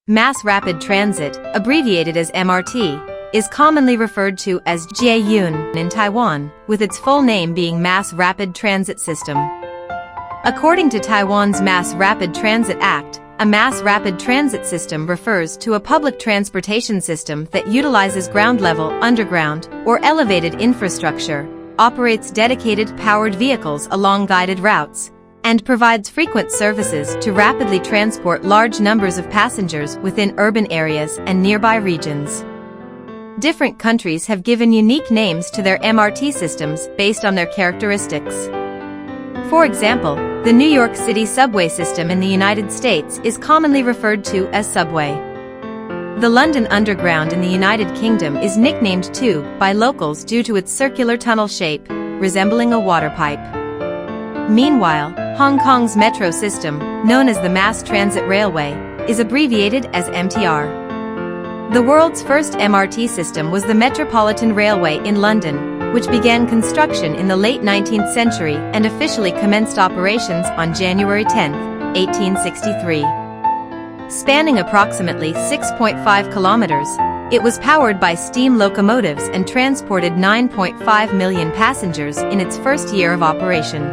Mass Rapid Transit, abbreviated as MRT, is commonly referred to as捷运in Taiwan, with its full name being Mass Rapid Transit System. According to Taiwan's Mass Rapid Transit Act, a mass rapid transit system refers to a public transportation system that utilizes ground-level, underground, or elevated infrastructure, operates dedicated powered vehicles along guided routes, and provides frequent services to rapidly transport large numbers of passengers within urban areas and nearby regions. Different countries have given unique names to their MRT systems based on their characteristics. For example, the New York City subway system in the United States is commonly referred to as Subway. The London Underground in the United Kingdom is nicknamed Tube by locals due to its circular tunnel shape, resembling a water pipe. Meanwhile, Hong Kong's metro system, known as the Mass Transit Railway, is abbreviated as MTR. The world's first MRT system was the Metropolitan Railway in London, which began construction in the late 19th century and officially commenced operations on January 10, 1863. Spanning approximately 6.5 kilometers, it was powered by steam locomotives and transported 9.5 million passengers in its first year of operation.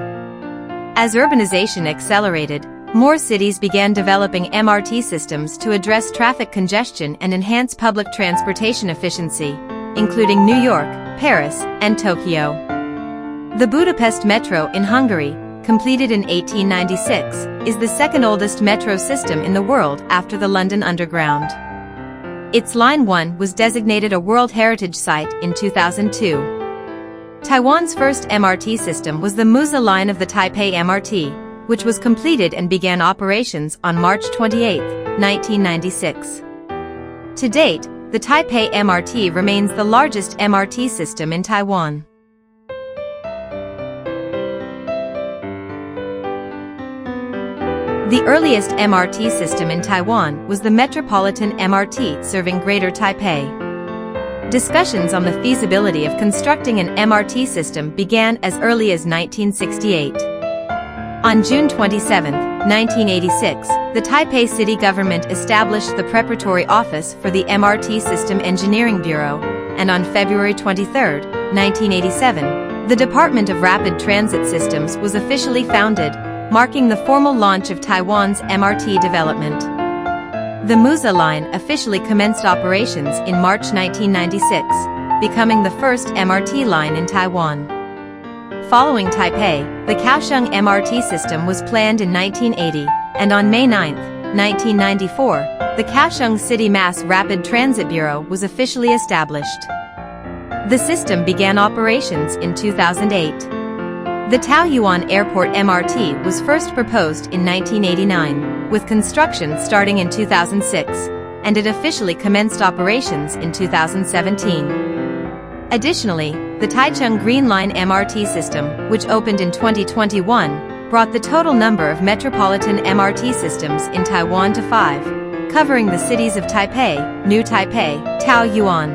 As urbanization accelerated, more cities began developing MRT systems to address traffic congestion and enhance public transportation efficiency, including New York, Paris, and Tokyo. The Budapest Metro in Hungary, completed in 1896, is the second oldest metro system in the world after the London Underground. Its Line 1 was designated a World Heritage Site in 2002. Taiwan's first MRT system was the Musa line of the Taipei MRT, which was completed and began operations on March 28, 1996. To date, the Taipei MRT remains the largest MRT system in Taiwan. The earliest MRT system in Taiwan was the Metropolitan MRT serving Greater Taipei. Discussions on the feasibility of constructing an MRT system began as early as 1968. On June 27, 1986, the Taipei city government established the preparatory office for the MRT System Engineering Bureau, and on February 23, 1987, the Department of Rapid Transit Systems was officially founded, marking the formal launch of Taiwan's MRT development. The Musa line officially commenced operations in March 1996, becoming the first MRT line in Taiwan. Following Taipei, the Kaohsiung MRT system was planned in 1980, and on May 9, 1994, the Kaohsiung City Mass Rapid Transit Bureau was officially established. The system began operations in 2008. The Taoyuan Airport MRT was first proposed in 1989, with construction starting in 2006, and it officially commenced operations in 2017. Additionally, the Taichung Green Line MRT system, which opened in 2021, brought the total number of metropolitan MRT systems in Taiwan to 5, covering the cities of Taipei, New Taipei, Taoyuan,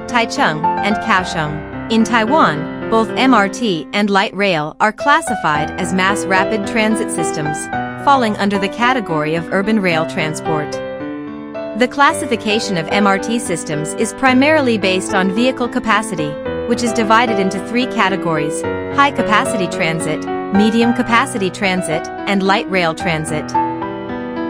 Taichung, and Kaohsiung. In Taiwan, both MRT and light rail are classified as mass rapid transit systems, falling under the category of urban rail transport. The classification of MRT systems is primarily based on vehicle capacity, which is divided into 3 categories: high-capacity transit, medium-capacity transit, and light rail transit.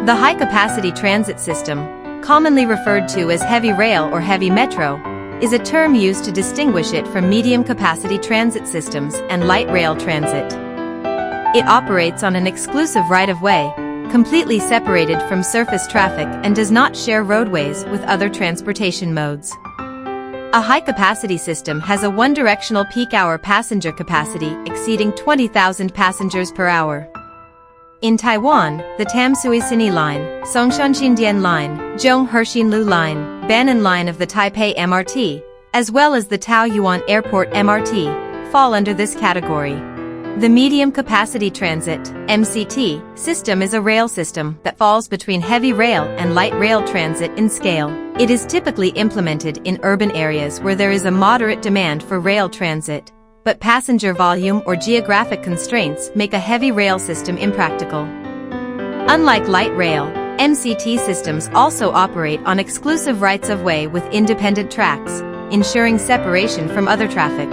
The high-capacity transit system, commonly referred to as heavy rail or heavy metro, is a term used to distinguish it from medium-capacity transit systems and light rail transit. It operates on an exclusive right-of-way, completely separated from surface traffic, and does not share roadways with other transportation modes. A high-capacity system has a one-directional peak-hour passenger capacity exceeding 20,000 passengers per hour. In Taiwan, the Tamsui-Sini Line, Songshan-Xindian Line, Zhong-He-Xinlu Line, Banan Line of the Taipei MRT, as well as the Taoyuan Airport MRT, fall under this category. The Medium Capacity Transit (MCT) system is a rail system that falls between heavy rail and light rail transit in scale. It is typically implemented in urban areas where there is a moderate demand for rail transit, but passenger volume or geographic constraints make a heavy rail system impractical. Unlike light rail, MCT systems also operate on exclusive rights-of-way with independent tracks, ensuring separation from other traffic.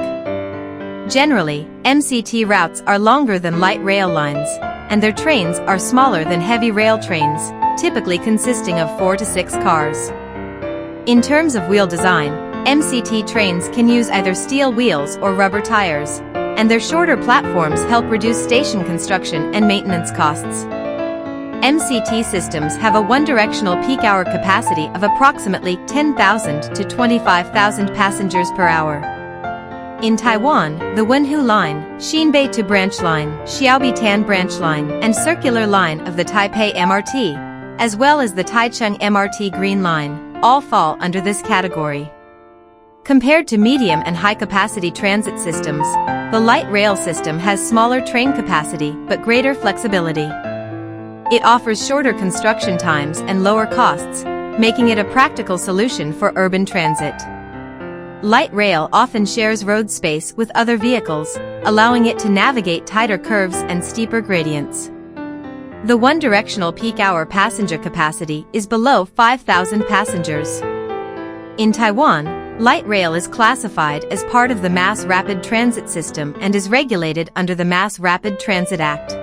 Generally, MCT routes are longer than light rail lines, and their trains are smaller than heavy rail trains, typically consisting of 4 to 6 cars. In terms of wheel design, MCT trains can use either steel wheels or rubber tires, and their shorter platforms help reduce station construction and maintenance costs. MCT systems have a one-directional peak hour capacity of approximately 10,000 to 25,000 passengers per hour. In Taiwan, the Wenhu Line, Xinbei to Branch Line, Xiaobitan Branch Line, and Circular Line of the Taipei MRT, as well as the Taichung MRT Green Line, all fall under this category. Compared to medium and high-capacity transit systems, the light rail system has smaller train capacity but greater flexibility. It offers shorter construction times and lower costs, making it a practical solution for urban transit. Light rail often shares road space with other vehicles, allowing it to navigate tighter curves and steeper gradients. The one-directional peak hour passenger capacity is below 5,000 passengers. In Taiwan, light rail is classified as part of the Mass Rapid Transit System and is regulated under the Mass Rapid Transit Act.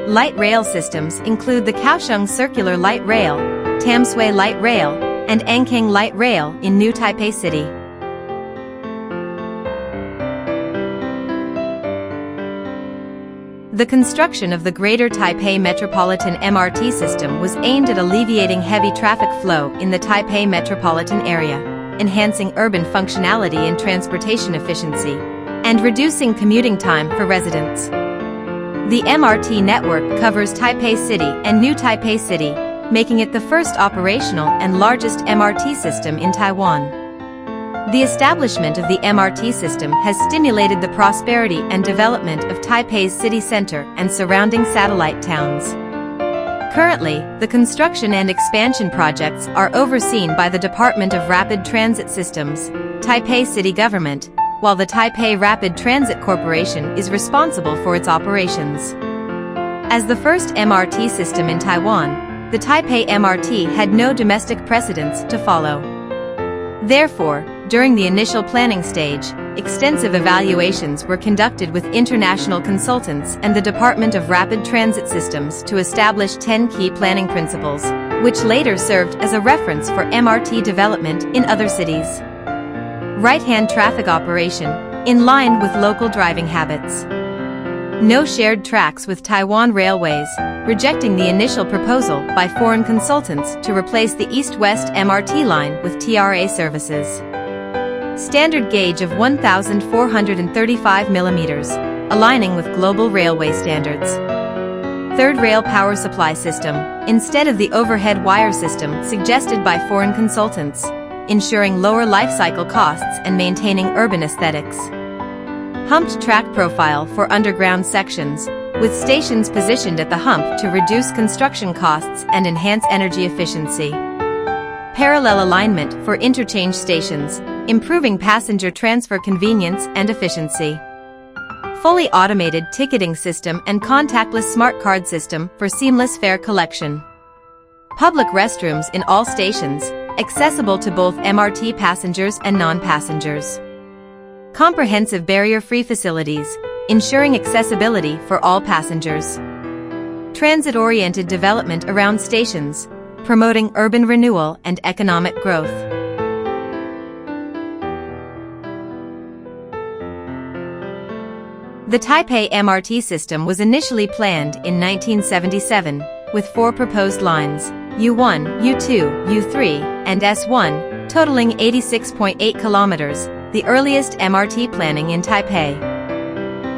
Light rail systems include the Kaohsiung Circular Light Rail, Tamsui Light Rail, and Ankang Light Rail in New Taipei City. The construction of the Greater Taipei Metropolitan MRT system was aimed at alleviating heavy traffic flow in the Taipei metropolitan area, enhancing urban functionality and transportation efficiency, and reducing commuting time for residents. The MRT network covers Taipei City and New Taipei City, making it the first operational and largest MRT system in Taiwan. The establishment of the MRT system has stimulated the prosperity and development of Taipei's city center and surrounding satellite towns. Currently, the construction and expansion projects are overseen by the Department of Rapid Transit Systems, Taipei City Government, while the Taipei Rapid Transit Corporation is responsible for its operations. As the first MRT system in Taiwan, the Taipei MRT had no domestic precedents to follow. Therefore, during the initial planning stage, extensive evaluations were conducted with international consultants and the Department of Rapid Transit Systems to establish 10 key planning principles, which later served as a reference for MRT development in other cities. Right-hand traffic operation, in line with local driving habits. No shared tracks with Taiwan Railways, rejecting the initial proposal by foreign consultants to replace the east-west MRT line with TRA services. Standard gauge of 1,435 millimeters, aligning with global railway standards. Third rail power supply system, instead of the overhead wire system suggested by foreign consultants, ensuring lower life cycle costs and maintaining urban aesthetics. Humped track profile for underground sections, with stations positioned at the hump to reduce construction costs and enhance energy efficiency. Parallel alignment for interchange stations, improving passenger transfer convenience and efficiency. Fully automated ticketing system and contactless smart card system for seamless fare collection. Public restrooms in all stations, accessible to both MRT passengers and non-passengers. Comprehensive barrier-free facilities, ensuring accessibility for all passengers. Transit-oriented development around stations, promoting urban renewal and economic growth. The Taipei MRT system was initially planned in 1977, with 4 proposed lines, U1, U2, U3, and S1, totaling 86.8 kilometers, the earliest MRT planning in Taipei.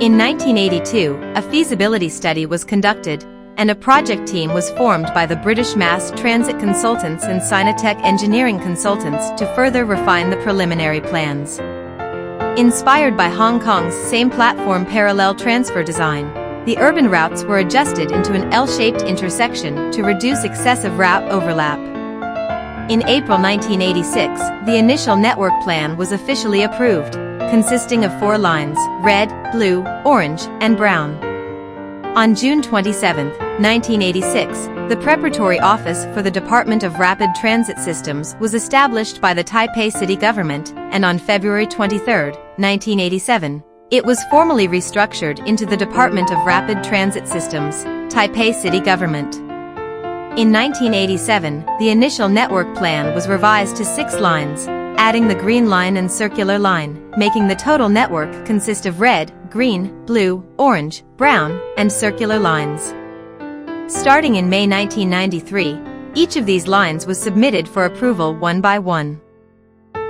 In 1982, a feasibility study was conducted, and a project team was formed by the British Mass Transit Consultants and Sinotech Engineering Consultants to further refine the preliminary plans. Inspired by Hong Kong's same platform parallel transfer design, the urban routes were adjusted into an L-shaped intersection to reduce excessive route overlap. In April 1986, the initial network plan was officially approved, consisting of 4 lines, red, blue, orange, and brown. On June 27, 1986, The preparatory office for the Department of Rapid Transit Systems was established by the Taipei city government, and on February 23, 1987, it was formally restructured into the Department of Rapid Transit Systems, Taipei City Government. In 1987, the initial network plan was revised to 6 lines, adding the Green Line and Circular Line, making the total network consist of red, green, blue, orange, brown, and circular lines. Starting in May 1993, each of these lines was submitted for approval one by one.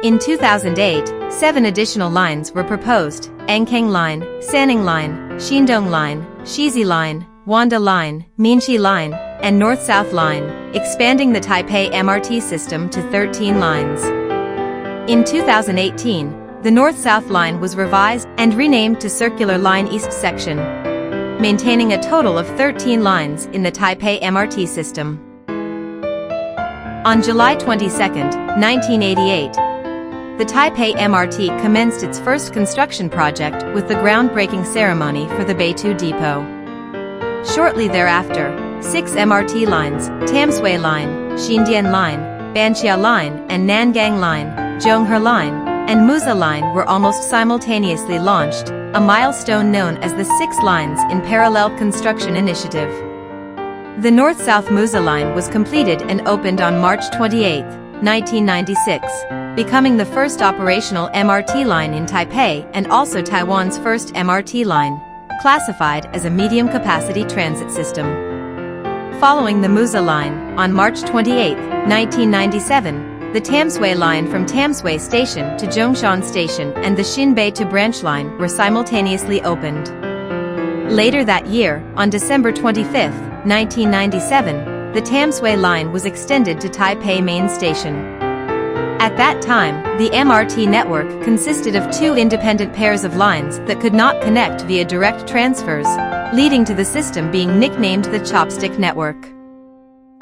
In 2008, 7 additional lines were proposed: Ankang Line, Sanning Line, Shindong Line, Shizi Line, Wanda Line, Minshi Line, and North-South Line, expanding the Taipei MRT system to 13 lines. In 2018, the North-South Line was revised and renamed to Circular Line East Section, maintaining a total of 13 lines in the Taipei MRT system. On July 22, 1988, the Taipei MRT commenced its first construction project with the groundbreaking ceremony for the Beitou Depot. Shortly thereafter, 6 MRT lines, Tamsui Line, Xindian Line, Banqiao Line, and Nangang Line, Zhonghe Line, and Muza Line were almost simultaneously launched, a milestone known as the 6 Lines in Parallel Construction Initiative. The North-South Muza Line was completed and opened on March 28, 1996, becoming the first operational MRT line in Taipei and also Taiwan's first MRT line, classified as a medium-capacity transit system. Following the Muza Line, on March 28, 1997, the Tamsui Line from Tamsui Station to Zhongshan Station and the Xinbei to Branch Line were simultaneously opened. Later that year, on December 25, 1997, the Tamsui Line was extended to Taipei Main Station. At that time, the MRT network consisted of 2 independent pairs of lines that could not connect via direct transfers, leading to the system being nicknamed the Chopstick Network.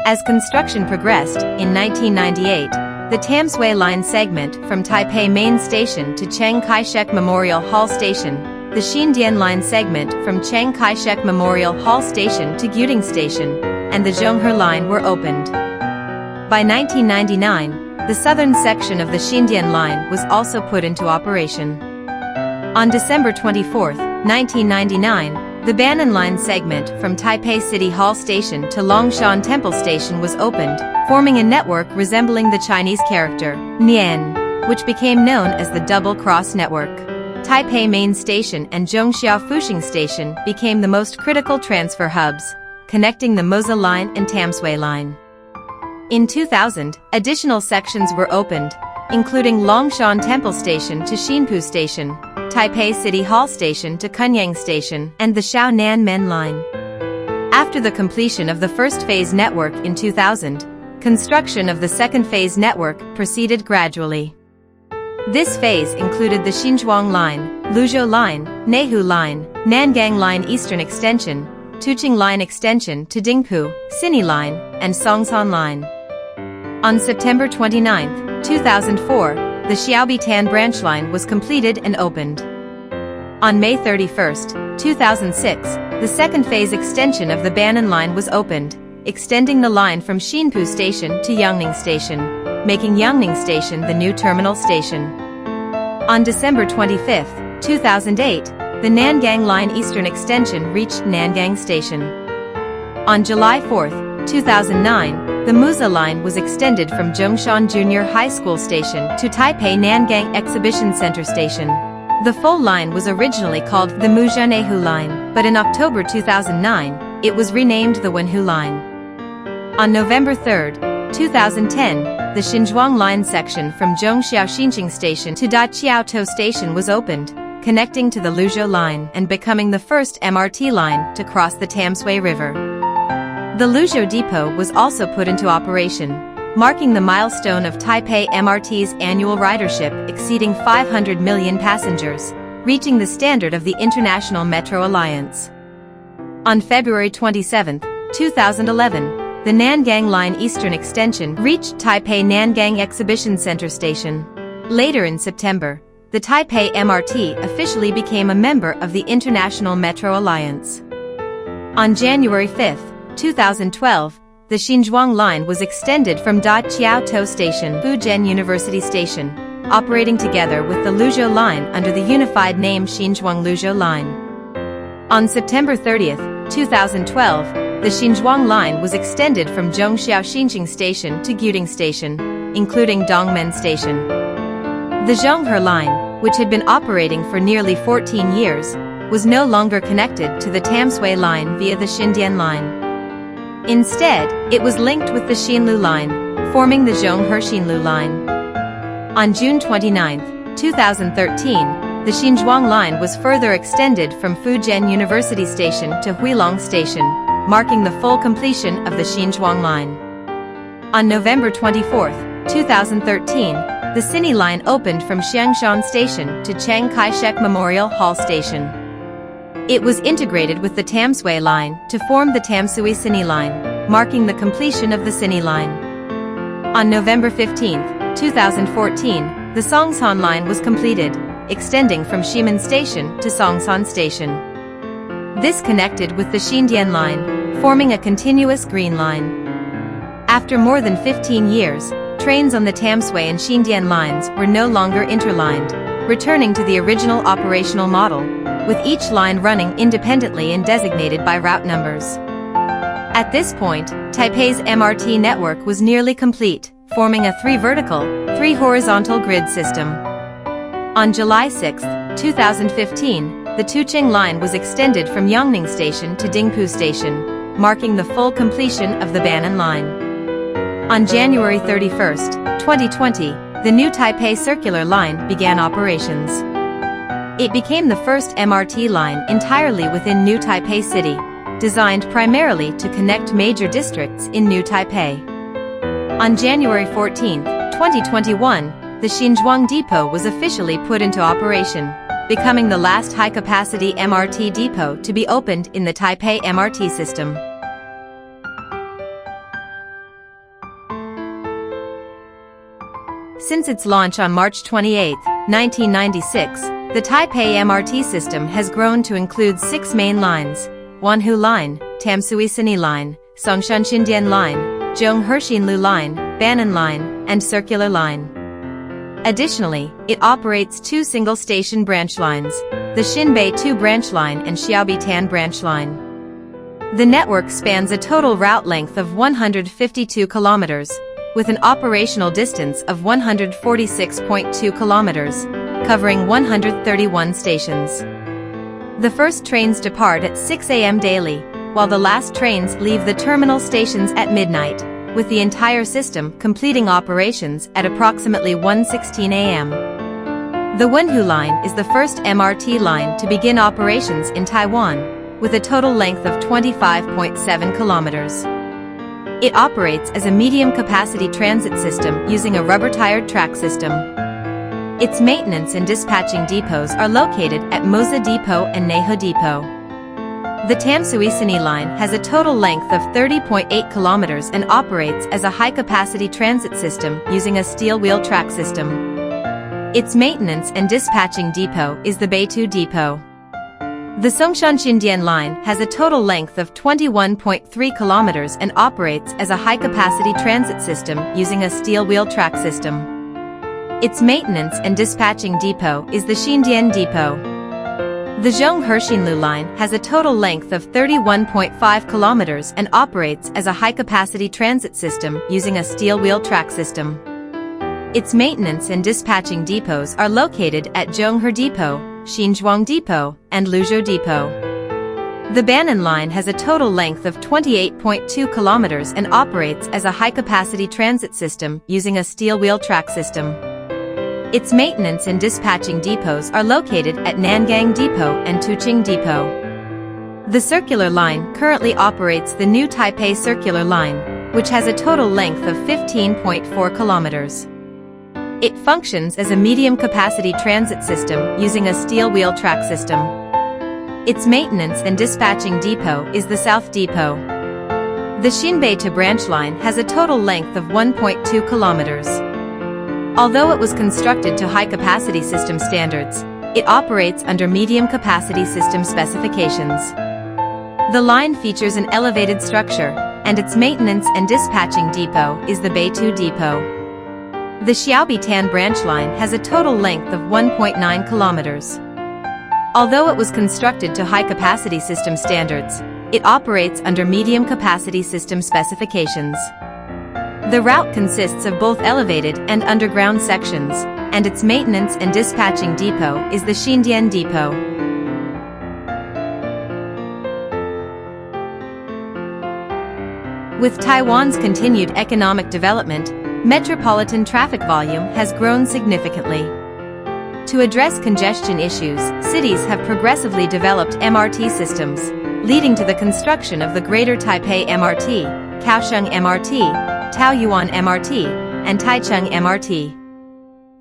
As construction progressed, in 1998, the Tamsui Line segment from Taipei Main Station to Chiang Kai-shek Memorial Hall Station, the Xindian Line segment from Chiang Kai-shek Memorial Hall Station to Gyuding Station, and the Zhonghe Line were opened. By 1999, the southern section of the Xindian Line was also put into operation. On December 24, 1999, the Bannan Line segment from Taipei City Hall Station to Longshan Temple Station was opened, forming a network resembling the Chinese character, Nian, which became known as the Double Cross Network. Taipei Main Station and Zhongxiao Fuxing Station became the most critical transfer hubs, connecting the Muza Line and Tamsui Line. In 2000, additional sections were opened, including Longshan Temple Station to Xinpu Station, Taipei City Hall Station to Kunyang Station, and the Xiaonan-Men Line. After the completion of the first phase network in 2000, construction of the second phase network proceeded gradually. This phase included the Xinzhuang Line, Luzhou Line, Nehu Line, Nangang Line Eastern Extension, Tuqing Line Extension to Dingpu, Sini Line, and Songsan Line. On September 29, 2004, the Xiaobitan branch line was completed and opened. On May 31, 2006, the second phase extension of the Bannan Line was opened, extending the line from Xinpu Station to Yangning Station, making Yangning Station the new terminal station. On December 25, 2008, the Nangang Line Eastern Extension reached Nangang Station. On July 4, 2009, the Muza Line was extended from Zhongshan Junior High School Station to Taipei Nangang Exhibition Center Station. The full line was originally called the Muzhanehu Line, but in October 2009, it was renamed the Wenhu Line. On November 3, 2010, the Xinzhuang Line section from Zhongxiao Xinqing Station to Daqiaotou Station was opened, connecting to the Luzhou Line and becoming the first MRT line to cross the Tamsui River. The Luzhou Depot was also put into operation, marking the milestone of Taipei MRT's annual ridership exceeding 500 million passengers, reaching the standard of the International Metro Alliance. On February 27, 2011, the Nangang Line Eastern Extension reached Taipei Nangang Exhibition Center Station. Later in September, the Taipei MRT officially became a member of the International Metro Alliance. On January 5, 2012, the Xinzhuang Line was extended from Daqiaotou Station, Fujian University Station, operating together with the Luzhou Line under the unified name Xinzhuang-Luzhou Line. On September 30, 2012, the Xinzhuang Line was extended from Zhongxiao Xinjing Station to Guting Station, including Dongmen Station. The Zhonghe Line, which had been operating for nearly 14 years, was no longer connected to the Tamsui Line via the Xindian Line. Instead, it was linked with the Xinlu Line, forming the Zhonghe-Xinlu Line. On June 29, 2013, the Xinzhuang Line was further extended from Fujian University Station to Huilong Station, marking the full completion of the Xinzhuang Line. On November 24, 2013, the Sini Line opened from Xiangshan Station to Chiang Kai-shek Memorial Hall Station. It was integrated with the Tamsui Line to form the Tamsui-Sini Line, marking the completion of the Sini Line. On November 15, 2014, the Songshan Line was completed, extending from Ximen Station to Songshan Station. This connected with the Xindian Line, forming a continuous green line. After more than 15 years, trains on the Tamsui and Xindian lines were no longer interlined, returning to the original operational model, with each line running independently and designated by route numbers. At this point, Taipei's MRT network was nearly complete, forming a 3 vertical, 3 horizontal grid system. On July 6, 2015, the Tuqing Line was extended from Yongning Station to Dingpu Station, marking the full completion of the Banan Line. On January 31, 2020, the new Taipei Circular Line began operations. It became the first MRT line entirely within New Taipei City, designed primarily to connect major districts in New Taipei. On January 14, 2021, the Xinzhuang Depot was officially put into operation, becoming the last high-capacity MRT depot to be opened in the Taipei MRT system. Since its launch on March 28, 1996, the Taipei MRT system has grown to include 6 main lines: Wanhu Line, Tamsui-Sini Line, Songshan-Xindian Line, Zhonghe-Xinlu Line, Banan Line, and Circular Line. Additionally, it operates 2 single-station branch lines, the Xinbei 2 branch line and Xiaobi Tan branch line. The network spans a total route length of 152 kilometers, with an operational distance of 146.2 kilometers, covering 131 stations. The first trains depart at 6 a.m. daily, while the last trains leave the terminal stations at midnight, with the entire system completing operations at approximately 1:16 a.m. The Wenhu Line is the first MRT line to begin operations in Taiwan, with a total length of 25.7 kilometers. It operates as a medium-capacity transit system using a rubber-tired track system. Its maintenance and dispatching depots are located at Moza Depot and Nehe Depot. The Tamsui-Sini Line has a total length of 30.8 kilometers and operates as a high-capacity transit system using a steel wheel track system. Its maintenance and dispatching depot is the Beitou Depot. The Songshan-Xindian Line has a total length of 21.3 kilometers and operates as a high-capacity transit system using a steel wheel track system. Its maintenance and dispatching depot is the Xindian Depot. The Zhonghe-Xinlu Line has a total length of 31.5 kilometers and operates as a high-capacity transit system using a steel wheel track system. Its maintenance and dispatching depots are located at Zhonghe Depot, Xinzhuang Depot, and Luzhou Depot. The Banan Line has a total length of 28.2 kilometers and operates as a high-capacity transit system using a steel wheel track system. Its maintenance and dispatching depots are located at Nangang Depot and Tuqing Depot. The Circular Line currently operates the new Taipei Circular Line, which has a total length of 15.4 kilometers. It functions as a medium-capacity transit system using a steel wheel track system. Its maintenance and dispatching depot is the South Depot. The Xinbei to branch line has a total length of 1.2 kilometers. Although it was constructed to high-capacity system standards, it operates under medium-capacity system specifications. The line features an elevated structure, and its maintenance and dispatching depot is the Beitou Depot. The Xiaobitan branch line has a total length of 1.9 kilometers. Although it was constructed to high-capacity system standards, it operates under medium-capacity system specifications. The route consists of both elevated and underground sections, and its maintenance and dispatching depot is the Xindian Depot. With Taiwan's continued economic development, metropolitan traffic volume has grown significantly. To address congestion issues, cities have progressively developed MRT systems, leading to the construction of the Greater Taipei MRT, Kaohsiung MRT, Taoyuan MRT, and Taichung MRT.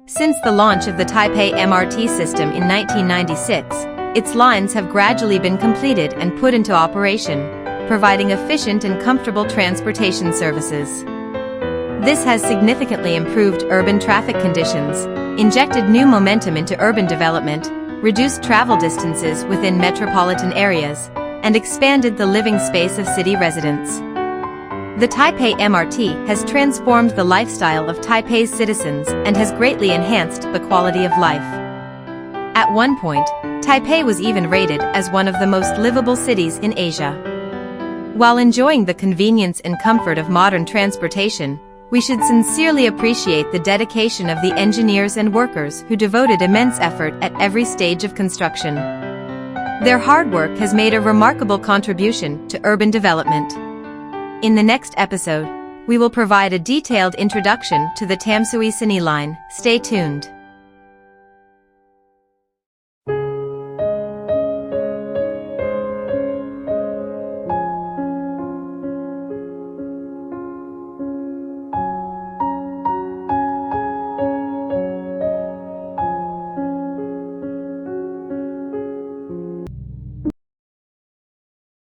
Since the launch of the Taipei MRT system in 1996, its lines have gradually been completed and put into operation, providing efficient and comfortable transportation services. This has significantly improved urban traffic conditions, injected new momentum into urban development, reduced travel distances within metropolitan areas, and expanded the living space of city residents. The Taipei MRT has transformed the lifestyle of Taipei's citizens and has greatly enhanced the quality of life. At one point, Taipei was even rated as one of the most livable cities in Asia. While enjoying the convenience and comfort of modern transportation, we should sincerely appreciate the dedication of the engineers and workers who devoted immense effort at every stage of construction. Their hard work has made a remarkable contribution to urban development. In the next episode, we will provide a detailed introduction to the Tamsui Sini line. Stay tuned.